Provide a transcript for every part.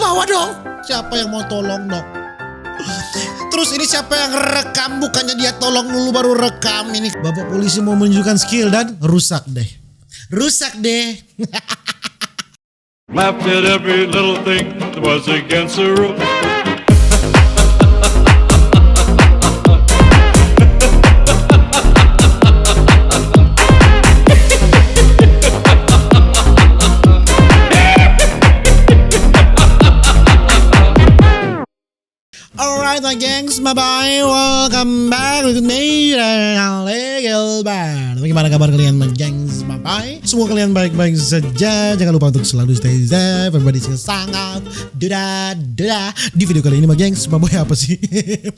bawah dong. Siapa yang mau tolong dong? Terus ini siapa yang rekam? Bukannya dia tolong dulu baru rekam ini. Bapak polisi mau menunjukkan skill dan rusak deh. Rusak deh. Laughed at every little thing that was against the rules. Alright my gengs, bye-bye. Welcome back with me dan Legal Band. Bagaimana kabar kalian my gengs, bye-bye. Semua kalian baik-baik saja. Jangan lupa untuk selalu stay safe. Everybody stay sangat duda. Di video kali ini my gengs, bye-bye apa sih?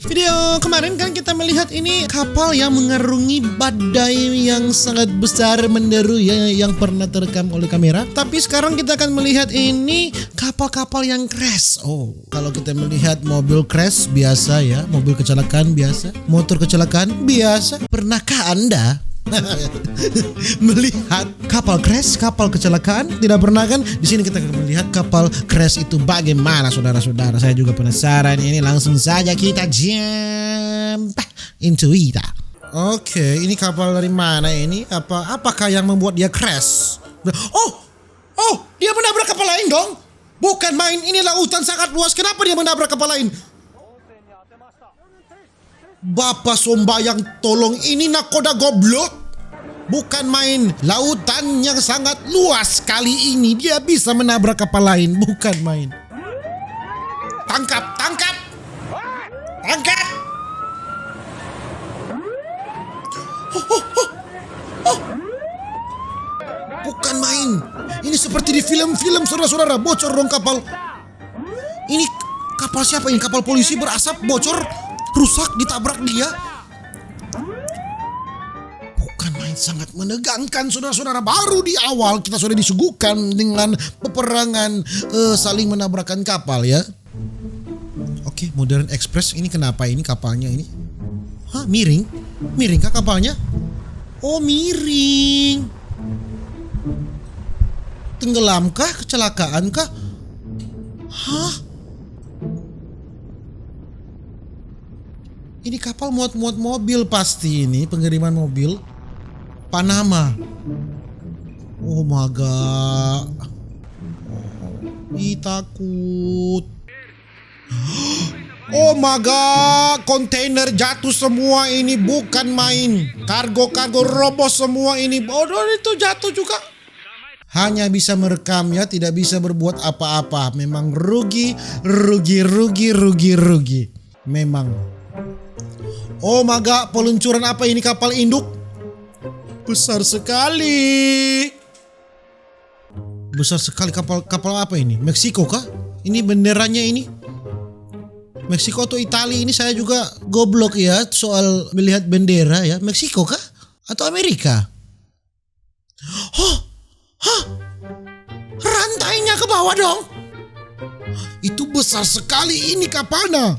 Video kemarin kan kita melihat ini kapal yang mengarungi badai yang sangat besar menderu ya, yang pernah terekam oleh kamera. Tapi sekarang kita akan melihat ini kapal-kapal yang crash. Oh, kalau kita melihat mobil crash biasa ya, mobil kecelakaan biasa, motor kecelakaan biasa. Pernahkah Anda melihat kapal crash, kapal kecelakaan? Tidak pernah kan? Di sini kita akan melihat kapal crash itu bagaimana, saudara-saudara. Saya juga penasaran. Ini langsung saja kita jump into it. Oke, ini kapal dari mana ini? Apakah yang membuat dia crash? Oh, dia menabrak kapal lain dong. Bukan main, ini lautan sangat luas. Kenapa dia menabrak kapal lain? Bapak Sombayang tolong, ini nakoda goblok. Bukan main, lautan yang sangat luas kali ini dia bisa menabrak kapal lain. Bukan main. Tangkap. Bukan main. Ini seperti di film-film, saudara-saudara. Bocor dong kapal. Ini kapal siapa ini? Kapal polisi berasap, bocor, rusak, ditabrak dia. Bukan main, sangat menegangkan, saudara-saudara. Baru di awal kita sudah disuguhkan dengan peperangan saling menabrakkan kapal ya. Oke, Modern Express ini kenapa ini kapalnya ini? Hah, miring? Miring kah kapalnya? Oh, miring. Tenggelam kah? Kecelakaan kah? Hah? Ini kapal muat-muat mobil pasti ini, pengiriman mobil. Panama. Oh my god. Takut. Oh my god, kontainer jatuh semua ini, bukan main. Kargo-kargo roboh semua ini. Oh, itu jatuh juga. Hanya bisa merekam ya, tidak bisa berbuat apa-apa. Memang rugi. Memang. Oh my god, peluncuran apa ini kapal induk? Besar sekali. Besar sekali kapal apa ini? Meksiko kah? Ini benderanya ini. Meksiko atau Italia ini saya juga goblok ya soal melihat bendera ya. Meksiko kah? Atau Amerika? Rantainya ke bawah dong. Itu besar sekali ini kapalnya.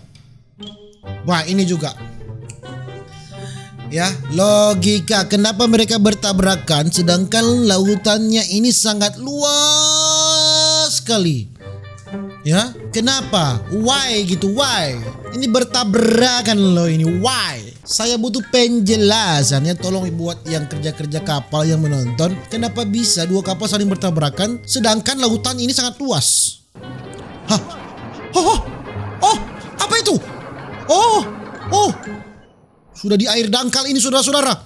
Wah, ini juga. Ya, logika kenapa mereka bertabrakan sedangkan lautannya ini sangat luas sekali. Ya, kenapa? Why gitu, why? Ini bertabrakan loh ini, why? Saya butuh penjelasan ya, tolong buat yang kerja-kerja kapal yang menonton. Kenapa bisa dua kapal saling bertabrakan sedangkan lautan ini sangat luas? Hah? Oh, apa itu? Oh. Sudah di air dangkal ini, saudara-saudara.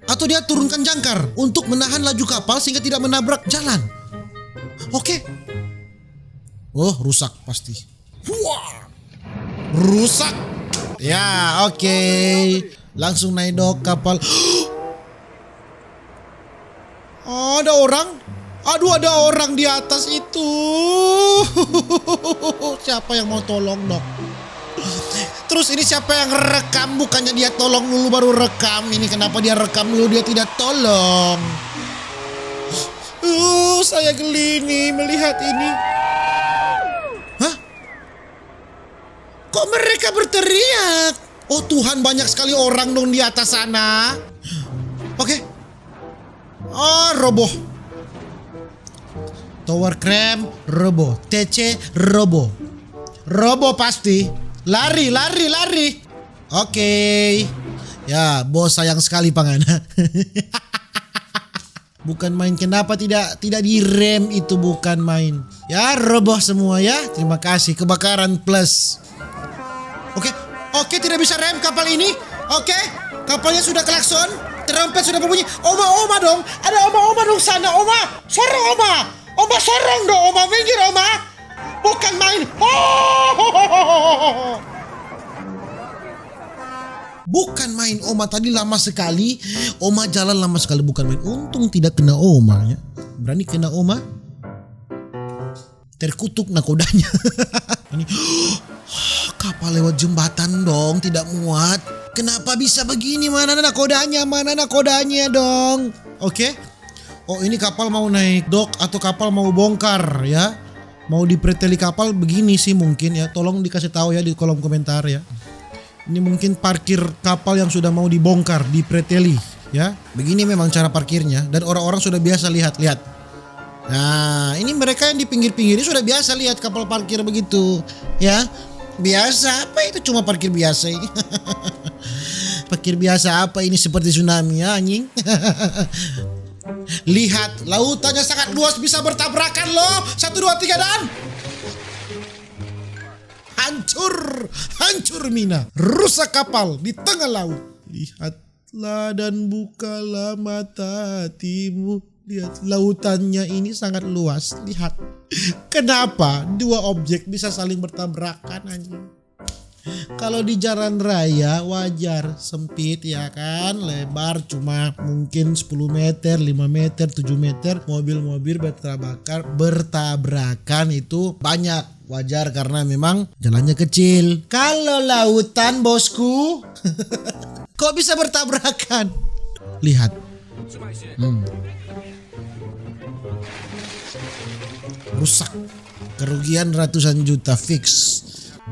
Atau dia turunkan jangkar untuk menahan laju kapal sehingga tidak menabrak jalan. Oke. Oh, rusak pasti. Wah, rusak. Ya, oke. Langsung naik dok kapal. Oh, ada orang. Aduh, ada orang di atas itu. Siapa yang mau tolong dok? Terus ini siapa yang rekam? Bukannya dia tolong dulu baru rekam. Ini kenapa dia rekam dulu, dia tidak tolong. Saya geli nih melihat ini. Hah? Kok mereka berteriak? Oh Tuhan, banyak sekali orang dong di atas sana. Oke. Oh, roboh. Tower Cram robo, TC robo. Robo pasti. Lari. Oke. Ya, bos sayang sekali Pangana. Bukan main, kenapa tidak direm, itu bukan main. Ya, roboh semua ya. Terima kasih, kebakaran plus. Oke, tidak bisa rem kapal ini. Oke, kapalnya sudah klakson, trompet sudah berbunyi. Oma dong, ada oma dong sana, oma. Sorong oma. Oma sorong dong, oma minggir oma. Bukan main. Bukan main, Oma tadi lama sekali. Oma jalan lama sekali, bukan main. Untung tidak kena Oma ya. Berani kena Oma, terkutuk nakodanya. Ini kapal lewat jembatan dong, tidak muat. Kenapa bisa begini? Mana nakodanya dong? Oke. Oh, ini kapal mau naik dok atau kapal mau bongkar ya? Mau dipreteli kapal begini sih mungkin ya. Tolong dikasih tahu ya di kolom komentar ya. Ini mungkin parkir kapal yang sudah mau dibongkar, dipreteli ya. Begini memang cara parkirnya dan orang-orang sudah biasa lihat. Nah, ini mereka yang di pinggir-pinggir ini sudah biasa lihat kapal parkir begitu ya. Biasa apa itu, cuma parkir biasa ini. Parkir biasa apa ini, seperti tsunami ya anjing. Lihat, lautannya sangat luas, bisa bertabrakan loh. 1, 2, 3 dan hancur Mina, rusak kapal di tengah laut. Lihatlah dan bukalah mata hatimu. Lihat, lautannya ini sangat luas. Lihat, kenapa dua objek bisa saling bertabrakan anjing. Kalau di jalan raya wajar sempit ya kan, lebar cuma mungkin 10 meter, 5 meter, 7 meter, mobil-mobil bertabrakan itu banyak, wajar karena memang jalannya kecil. Kalau lautan bosku, kok bisa bertabrakan? Lihat. Rusak, kerugian ratusan juta fix.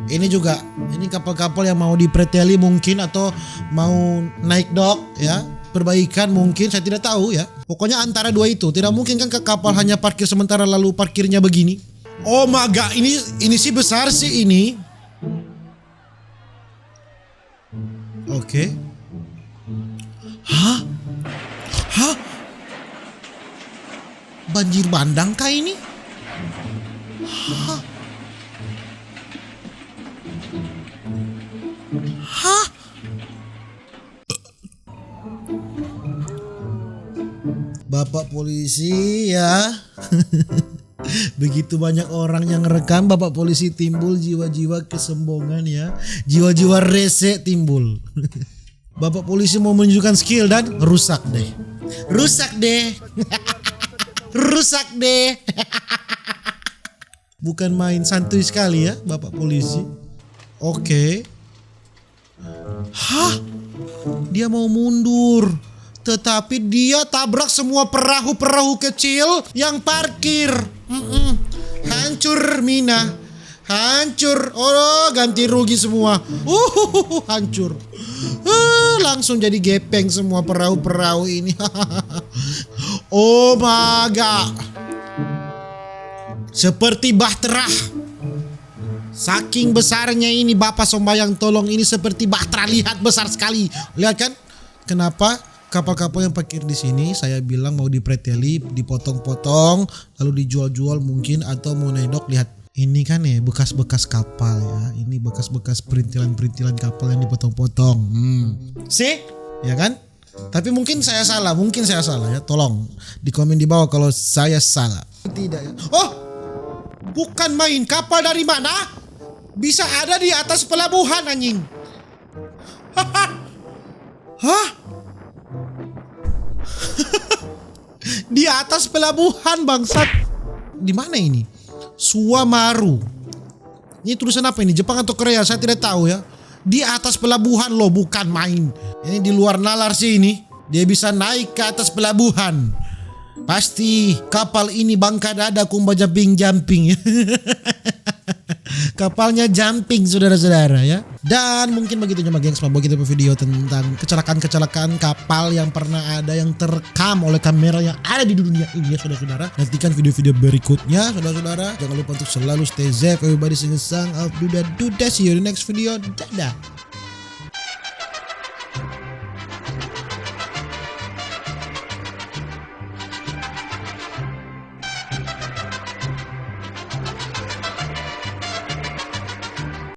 Ini juga, ini kapal-kapal yang mau dipreteli mungkin atau mau naik dock ya, perbaikan mungkin, saya tidak tahu ya. Pokoknya antara dua itu, tidak mungkin kan ke kapal hanya parkir sementara lalu parkirnya begini. Oh my god, ini sih besar sih ini. Oke. Hah? Banjir bandang kah ini? Hah? Bapak polisi ya. Begitu banyak orang yang rekam, Bapak polisi timbul jiwa-jiwa kesombongan ya. Jiwa-jiwa rese timbul. Bapak polisi mau menunjukkan skill dan rusak deh. Rusak deh. Bukan main, santuy sekali ya Bapak polisi. Oke. Hah? Dia mau mundur, tetapi dia tabrak semua perahu-perahu kecil yang parkir. Hancur Mina, hancur. Oh, ganti rugi semua. Hancur. Langsung jadi gepeng semua perahu-perahu ini. Oh my god. Seperti bahtera. Saking besarnya ini Bapak Sombayang, tolong, ini seperti bahtera, lihat besar sekali. Lihat kan? Kenapa kapal-kapal yang parkir di sini saya bilang mau dipreteli, dipotong-potong, lalu dijual-jual mungkin atau mau naik dock. Lihat, ini kan ya bekas-bekas kapal ya. Ini bekas-bekas perintilan-perintilan kapal yang dipotong-potong. See? Ya kan? Tapi mungkin saya salah ya. Tolong di komen di bawah kalau saya salah. Tidak ya. Oh, bukan main, kapal dari mana bisa ada di atas pelabuhan anjing? Hah? Di atas pelabuhan bangsat. Di mana ini? Suwamaru. Ini tulisan apa ini? Jepang atau Korea? Saya tidak tahu ya. Di atas pelabuhan loh, bukan main. Ini di luar nalar sih ini. Dia bisa naik ke atas pelabuhan. Pasti kapal ini bangka dada kumba jumping. Kapalnya jumping saudara-saudara ya. Dan mungkin begitu cuma gengs, bahwa kita video tentang kecelakaan kapal yang pernah ada yang terekam oleh kamera yang ada di dunia ini ya saudara-saudara. Nantikan video-video berikutnya saudara-saudara. Jangan lupa untuk selalu stay safe, everybody sing a song of Duda Duda. See you in the next video. Dadah.